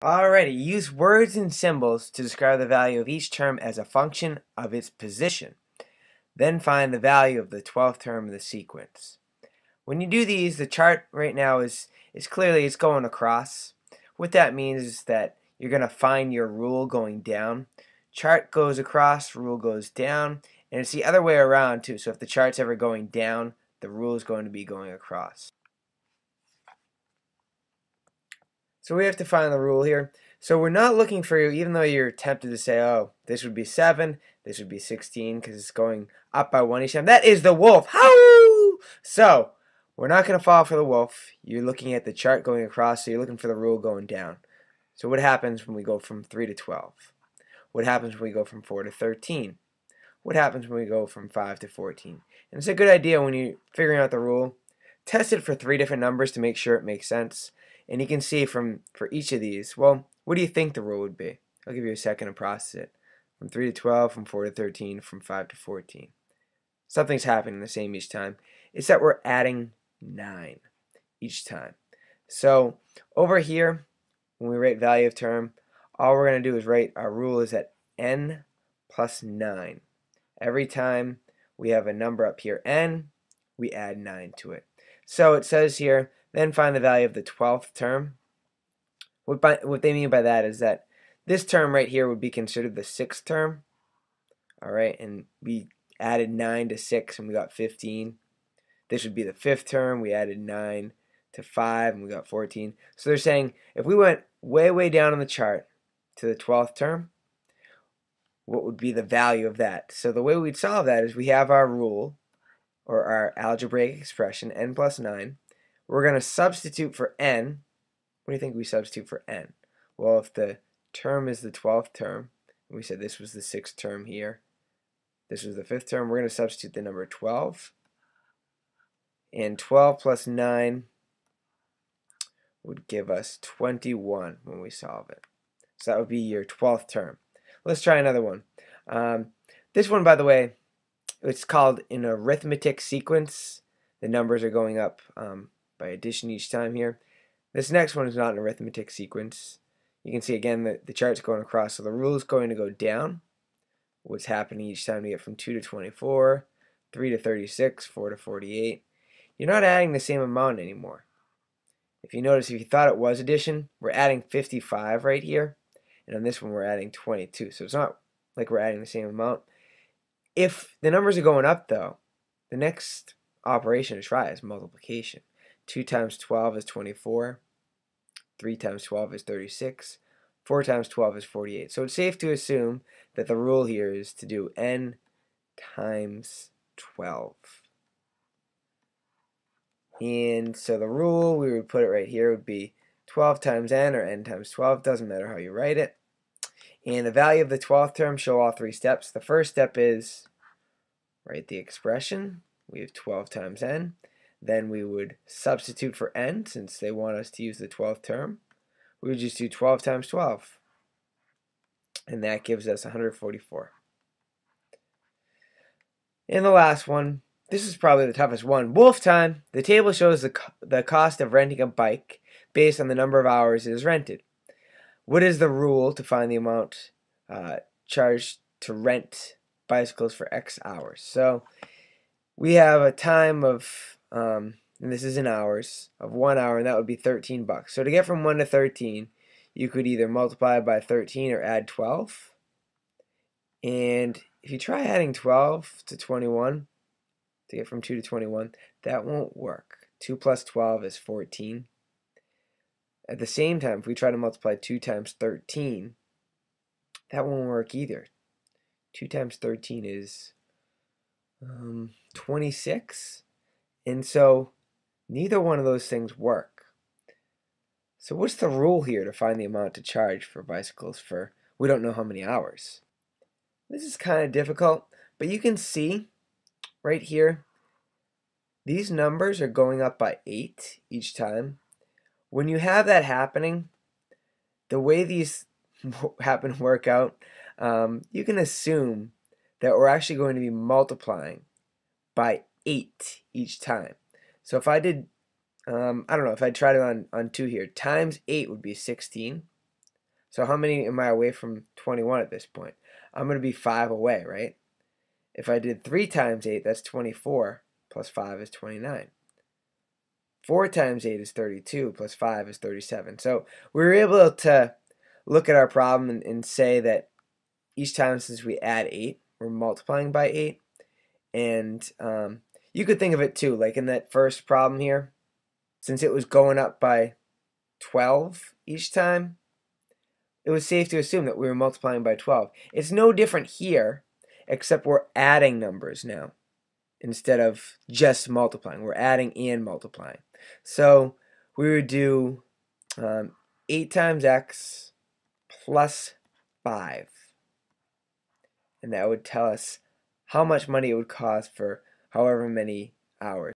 Alrighty, use words and symbols to describe the value of each term as a function of its position. Then find the value of the 12th term of the sequence. When you do these, the chart right now is clearly it's going across. What that means is that you're going to find your rule going down. Chart goes across, rule goes down, and it's the other way around too. So if the chart's ever going down, the rule is going to be going across. So we have to find the rule here. So we're not looking for, even though you're tempted to say, oh, this would be 7, this would be 16, because it's going up by 1 each time. That is the wolf. Howl! So we're not going to fall for the wolf. You're looking at the chart going across, so you're looking for the rule going down. So what happens when we go from 3 to 12? What happens when we go from 4 to 13? What happens when we go from 5 to 14? And it's a good idea when you're figuring out the rule. Test it for 3 different numbers to make sure it makes sense. And you can see for each of these, well, what do you think the rule would be? I'll give you a second to process it. From 3 to 12, from 4 to 13, from 5 to 14. Something's happening the same each time. It's that we're adding 9 each time. So over here, when we write value of term, all we're going to do is write our rule is at n plus 9. Every time we have a number up here, n, we add 9 to it. So it says here, then find the value of the 12th term. What they mean by that is that this term right here would be considered the 6th term. Alright, and we added 9 to 6 and we got 15. This would be the 5th term. We added 9 to 5 and we got 14. So they're saying if we went way down on the chart to the 12th term, what would be the value of that? So the way we'd solve that is we have our rule, or our algebraic expression, n plus 9. We're going to substitute for n. What do you think we substitute for n? Well, if the term is the 12th term, and we said this was the 6th term here, this was the 5th term, we're going to substitute the number 12. And 12 plus 9 would give us 21 when we solve it. So that would be your 12th term. Let's try another one. This one, by the way, it's called an arithmetic sequence. The numbers are going up by addition each time here. This next one is not an arithmetic sequence. You can see again that the chart's going across, so the rule is going to go down. What's happening each time we get from 2 to 24, 3 to 36, 4 to 48. You're not adding the same amount anymore. If you notice, if you thought it was addition, we're adding 55 right here, and on this one we're adding 22. So it's not like we're adding the same amount. If the numbers are going up though, the next operation to try is multiplication. 2 times 12 is 24. 3 times 12 is 36. 4 times 12 is 48. So it's safe to assume that the rule here is to do n times 12. And so the rule, we would put it right here, would be 12 times n, or n times 12, doesn't matter how you write it. And the value of the 12th term, show all 3 steps. The first step is write the expression. We have 12 times n. Then we would substitute for n, since they want us to use the 12th term. We would just do 12 times 12. And that gives us 144. And the last one, this is probably the toughest one. Wolf time. The table shows the cost of renting a bike based on the number of hours it is rented. What is the rule to find the amount charged to rent bicycles for X hours? So we have a time of, and this is in hours, of 1 hour, and that would be 13 bucks. So to get from 1 to 13, you could either multiply by 13 or add 12. And if you try adding 12 to 21, to get from 2 to 21, that won't work. 2 plus 12 is 14. At the same time, if we try to multiply 2 times 13, that won't work either. 2 times 13 is 26. And so neither one of those things work. So what's the rule here to find the amount to charge for bicycles for we don't know how many hours? This is kind of difficult, but you can see right here, these numbers are going up by 8 each time. When you have that happening, the way these happen to work out, you can assume that we're actually going to be multiplying by 8 each time. So if I did, I don't know, if I tried it on 2 here, times 8 would be 16. So how many am I away from 21 at this point? I'm going to be 5 away, right? If I did 3 times 8, that's 24, plus 5 is 29. 4 times 8 is 32, plus 5 is 37. So we were able to look at our problem and say that each time since we add 8, we're multiplying by 8. And you could think of it too, like in that first problem here, since it was going up by 12 each time, it was safe to assume that we were multiplying by 12. It's no different here, except we're adding numbers now instead of just multiplying. We're adding and multiplying. So we would do 8 times x plus 5. And that would tell us how much money it would cost for however many hours.